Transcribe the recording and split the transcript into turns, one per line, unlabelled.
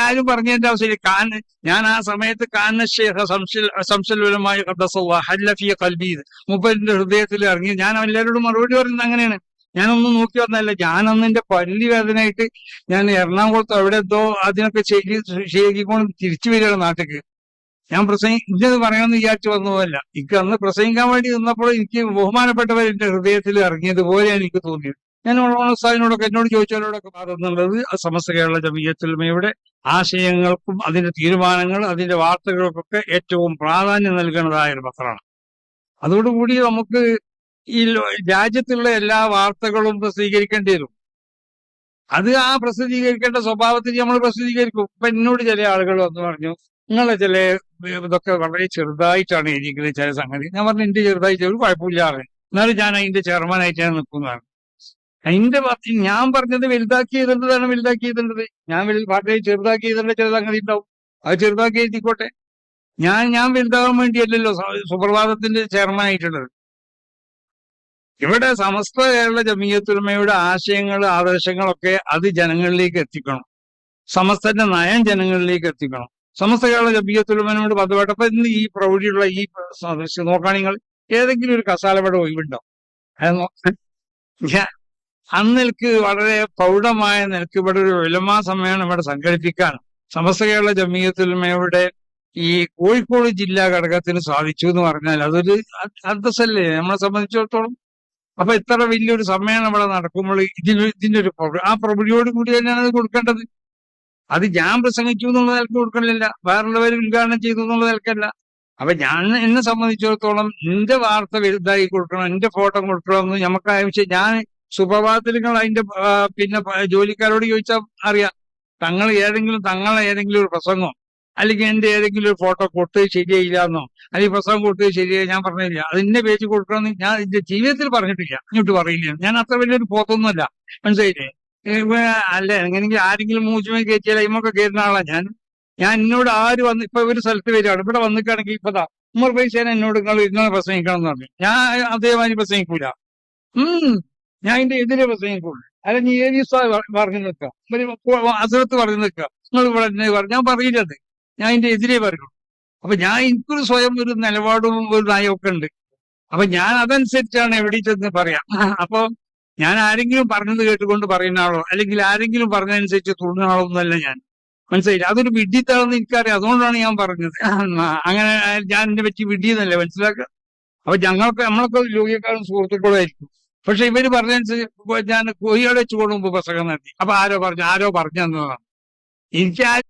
ആരും പറഞ്ഞതിന്റെ ആവശ്യമില്ല. ഞാൻ ആ സമയത്ത് കാന ശേഖ സംശലുലമായ ഹല്ലഫിയ കൽബി മൂപ്പരിന്റെ ഹൃദയത്തിൽ ഇറങ്ങി. ഞാൻ എല്ലാവരോടും മറുപടി പറയുന്നത് അങ്ങനെയാണ്. ഞാനൊന്നും നോക്കി വന്നല്ല. ഞാനന്ന് എന്റെ പല്ല് വേദനയായിട്ട് ഞാൻ എറണാകുളത്ത് അവിടെ എന്തോ അതിനൊക്കെ ശരിയാക്കിക്കൊണ്ട് തിരിച്ചു വരികയാണ് നാട്ടിലേക്ക്. ഞാൻ ഇന്നത് പറയണമെന്ന് വിചാരിച്ചു വന്നതല്ല. എനിക്ക് അന്ന് പ്രസംഗിക്കാൻ വേണ്ടി നിന്നപ്പോൾ എനിക്ക് ബഹുമാനപ്പെട്ടവർ എന്റെ ഹൃദയത്തിൽ ഇറങ്ങിയതുപോലെയാണ് എനിക്ക് തോന്നിയത്. ഞാൻ ഉസ്താദിനോടൊക്കെ എന്നോട് ചോദിച്ചവരോടൊക്കെ പറയുന്നുള്ളത് സമസ്ത കേരള ജമിയത്തുൽ ഉലമയുടെ ആശയങ്ങൾക്കും അതിന്റെ തീരുമാനങ്ങൾ അതിന്റെ വാർത്തകൾക്കൊക്കെ ഏറ്റവും പ്രാധാന്യം നൽകുന്നതായ ഒരു പത്രമാണ്. അതോടുകൂടി നമുക്ക് ഈ രാജ്യത്തുള്ള എല്ലാ വാർത്തകളും പ്രസിദ്ധീകരിക്കേണ്ടി വരും. അത് ആ പ്രസിദ്ധീകരിക്കേണ്ട സ്വഭാവത്തിൽ നമ്മൾ പ്രസിദ്ധീകരിക്കും. ഇപ്പൊ എന്നോട് ചില ആളുകൾ വന്ന് പറഞ്ഞു, നിങ്ങളെ ചില ഇതൊക്കെ വളരെ ചെറുതായിട്ടാണ് എഴുതിയിരിക്കുന്നത് ചില സംഗതി. ഞാൻ പറഞ്ഞു എന്റെ ചെറുതായിട്ട് ഒരു കുഴപ്പമില്ലാതെ, എന്നാലും ഞാൻ അതിന്റെ ചെയർമാനായിട്ടാണ് നിൽക്കുന്നതാണ്. അതിന്റെ ഞാൻ പറഞ്ഞത് വലുതാക്കി എഴുതേണ്ടതാണ് വലുതാക്കി എഴുതേണ്ടത്. ഞാൻ പാർട്ടിയെ ചെറുതാക്കി എഴുതേണ്ട ചില സംഗതി ഉണ്ടാവും. അത് ചെറുതാക്കി എഴുതിക്കോട്ടെ. ഞാൻ വലുതാകാൻ വേണ്ടിയല്ലല്ലോ സുപ്രഭാതത്തിന്റെ ചെയർമാൻ ആയിട്ടുള്ളത്. ഇവിടെ സമസ്ത കേരള ജമിയത്തുൽ ഉലമയുടെ ആശയങ്ങൾ ആദർശങ്ങളൊക്കെ അത് ജനങ്ങളിലേക്ക് എത്തിക്കണം. സമസ്തന്റെ നയം ജനങ്ങളിലേക്ക് എത്തിക്കണം. സമസ്ത കേരള ജമിയത്തുൽ ഉലമയോട് ബന്ധപ്പെട്ട അപ്പൊ ഇന്ന് ഈ പ്രൗഢിയുള്ള ഈ നോക്കുകയാണെങ്കിൽ ഏതെങ്കിലും ഒരു കസാലപട ഒഴിവുണ്ടോ? അന്നെനിക്ക് വളരെ പ്രൗഢമായ നിലക്ക് ഇവിടെ ഒരു ഉലമാ സമ്മേളനം ഇവിടെ സംഘടിപ്പിക്കാൻ സമസ്ത കേരള ജമിയത്തുൽ ഉലമയുടെ ഈ കോഴിക്കോട് ജില്ലാ ഘടകത്തിന് സാധിച്ചു എന്ന് പറഞ്ഞാൽ അതൊരു അന്തസ്സല്ലേ നമ്മളെ സംബന്ധിച്ചിടത്തോളം. അപ്പൊ ഇത്ര വലിയൊരു സമ്മേളനം ഇവിടെ നടക്കുമ്പോൾ ഇതിന്റെ ഒരു ആ പ്രൗഢിയോട് കൂടി തന്നെയാണ് അത് കൊടുക്കേണ്ടത്. അത് ഞാൻ പ്രസംഗിച്ചു എന്നുള്ള നിലക്ക് കൊടുക്കണില്ല, വേറുള്ളവർ ഉദ്ഘാടനം ചെയ്തു എന്നുള്ള നിലക്കല്ല. അപ്പൊ എന്നെ സംബന്ധിച്ചിടത്തോളം എന്റെ വാർത്ത വലുതായി കൊടുക്കണം, എന്റെ ഫോട്ടോ കൊടുക്കണം എന്ന് നമുക്ക് ആവശ്യം. ഞാൻ സുപ്രഭാതത്തിൽ നിങ്ങൾ അതിന്റെ പിന്നെ ജോലിക്കാരോട് ചോദിച്ചാൽ അറിയാം. തങ്ങളെ ഏതെങ്കിലും ഒരു പ്രസംഗം അല്ലെങ്കിൽ എന്റെ ഏതെങ്കിലും ഒരു ഫോട്ടോ കൊടുത്തത് ശരിയായില്ല എന്നോ അല്ലെങ്കിൽ പ്രസംഗം കൊടുത്തത് ശരിയായി ഞാൻ പറഞ്ഞില്ല, അതിന്റെ പേജ് കൊടുക്കണമെന്ന് ഞാൻ എന്റെ ജീവിതത്തിൽ പറഞ്ഞിട്ടില്ല, ഇങ്ങോട്ട് പറയില്ല. ഞാൻ അത്ര വലിയൊരു പോത്തൊന്നുമല്ല, മനസ്സിലായില്ലേ? അല്ല എങ്ങനെയെങ്കിലും ആരെങ്കിലും മൂച്ചുമേ കയറ്റിയാൽ ഇമ്മൊക്കെ കയറുന്ന ആളാ ഞാൻ എന്നോട് ആര് വന്ന് ഇപ്പൊ ഒരു സ്ഥലത്ത് വരികയാണ്, ഇവിടെ വന്നിക്കാണെങ്കിൽ ഇപ്പതാ ഉമർ ഫൈസേന എന്നോട് ഇങ്ങനെ പ്രസംഗിക്കണം എന്ന് പറഞ്ഞു. ഞാൻ അതേമാതിരി പ്രസംഗിക്കൂല. ഞാൻ ഇതിന്റെ എതിരെ പ്രസംഗിക്കുള്ളൂ. അല്ല നീ ഏത് പറഞ്ഞു നിൽക്കാം, അസുരത്ത് പറഞ്ഞു നിൽക്കാം, നിങ്ങൾ ഇവിടെ എന്നെ പറഞ്ഞു ഞാൻ പറയില്ലത്. ഞാൻ ഇതിന്റെ എതിരെ പറയുള്ളൂ. അപ്പൊ എനിക്കൊരു സ്വയം ഒരു നിലപാടും ഒരു നയമൊക്കെ ഉണ്ട്. അപ്പൊ ഞാൻ അതനുസരിച്ചാണ് എവിടെ ചെന്ന് പറയാം. അപ്പൊ ഞാൻ ആരെങ്കിലും പറഞ്ഞത് കേട്ടുകൊണ്ട് പറയുന്ന ആളോ അല്ലെങ്കിൽ ആരെങ്കിലും പറഞ്ഞതനുസരിച്ച് തുള്ളുന്ന ആളോ ഒന്നല്ല ഞാൻ, മനസ്സിലായില്ല. അതൊരു വിഡ്ഢിത്താണെന്ന് എനിക്കറിയാം, അതുകൊണ്ടാണ് ഞാൻ പറഞ്ഞത്. അങ്ങനെ ഞാൻ എന്നെ പറ്റി വിഡ്ഢിയെന്നല്ലേ മനസ്സിലാക്കുക. അപ്പൊ നമ്മളൊക്കെ രോഗിയെക്കാളും സുഹൃത്തുക്കളായിരിക്കും. പക്ഷെ ഇവര് പറഞ്ഞതനുസരിച്ച് ഞാൻ കൊയ്യാടെ വെച്ച് കൊണ്ടുമുമ്പ് പ്രസംഗം നടത്തി. അപ്പൊ ആരോ പറഞ്ഞു തന്നതാണ് എനിക്ക്.